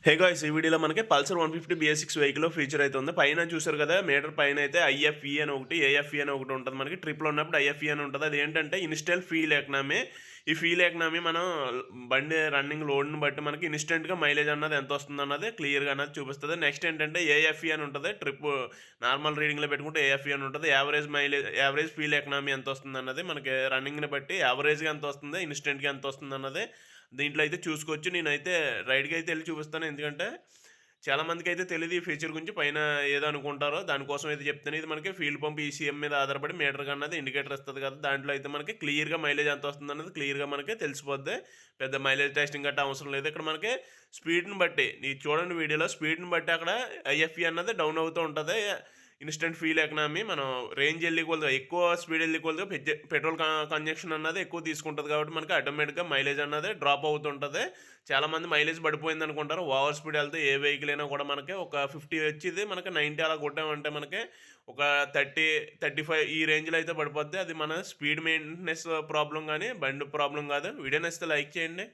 Hey guys ఈ వీడియోలో మనకి పల్సర్ 150 BS6 వెహికల్ ఫీచర్ అయితే ఉంది. పైన చూసారు కదా, మీటర్ పైన అయితే ఐఎఫ్ఈ అని ఒకటి, ఏఎఫ్ఈ అని ఒకటి ఉంటుంది. మనకి ట్రిప్లో ఉన్నప్పుడు ఐఎఫ్ఈ అని ఉంటుంది. అది ఏంటంటే ఇన్స్టెంట్ ఫీల్ ఎకనామీ. ఈ ఫీల్ ఎకనామీ మనం బండి రన్నింగ్ లోడ్ని బట్టి మనకి ఇన్స్టెంట్గా మైలేజ్ అన్నది ఎంత వస్తుంది అన్నది క్లియర్గా అన్నది చూపిస్తుంది. నెక్స్ట్ ఏంటంటే ఏఎఫ్ఈ అని ఉంటుంది. ట్రిప్ నార్మల్ రీడింగ్లో పెట్టుకుంటే ఏఎఫ్ఈ అని ఉంటుంది. యావరేజ్ ఫీల్ ఎకనామీ ఎంత వస్తుంది అన్నది మనకి రన్నింగ్ని బట్టి యావరేజ్గా ఎంత వస్తుంది, ఇన్స్టెంట్గా ఎంత వస్తుంది అన్నది దీంట్లో అయితే చూసుకోవచ్చు. నేనైతే రైడ్‌కి అయితే ఎళ్లి చూపిస్తాను. ఎందుకంటే చాలామందికైతే తెలీదు ఈ ఫీచర్ గురించి. పైన ఏదో అనుకుంటారో దానికోసం అయితే చెప్తాను. ఇది మనకి ఫ్యూయల్ పంప్ ఈసీఎం మీద ఆధారపడి మీటర్ అన్నది ఇండికేటర్ ఇస్తది కదా! దాంట్లో అయితే మనకి క్లియర్‌గా మైలేజ్ ఎంత వస్తుందన్నది క్లియర్‌గా మనకి తెలిసిపోద్ది. పెద్ద మైలేజ్ టెస్టింగ్ గట్టా అవసరం లేదు. ఇక్కడ మనకి స్పీడ్‌ని బట్టి ఇది చూడండి వీడియోలో, స్పీడ్‌ని బట్టి అక్కడ ఐఎఫ్ఈ అన్నది డౌన్ అవుతూ ఉంటది. ఇన్‌స్టంట్ ఫ్యూయల్ ఎకనామీ మనం రేంజ్ ఎళ్ళే కొలది ఎక్కువ స్పీడ్ ఎళ్ళే కొలదిగా పెట్రోల్ కన్జంప్షన్ అన్నది ఎక్కువ తీసుకుంటది కాబట్టి మనకి ఆటోమేటిక్‌గా మైలేజ్ అన్నది డ్రాప్ అవుతుంటది. చాలామంది మైలేజ్ పడిపోయిందనుకుంటారు. ఓవర్ స్పీడ్ ఎళ్తే ఏ వెహికల్ అయినా కూడా మనకి ఒక 50 వచ్చేది మనకి 90 అలా కొట్టామంటే మనకి ఒక 30, 35 ఈ రేంజ్‌లో అయితే పడిపోద్ది. అది మన స్పీడ్ మెయింటెనెన్స్ ప్రాబ్లమ్ గానీ, బండి ప్రాబ్లమ్ కాదు. వీడియో నచ్చితే లైక్ చేయండి.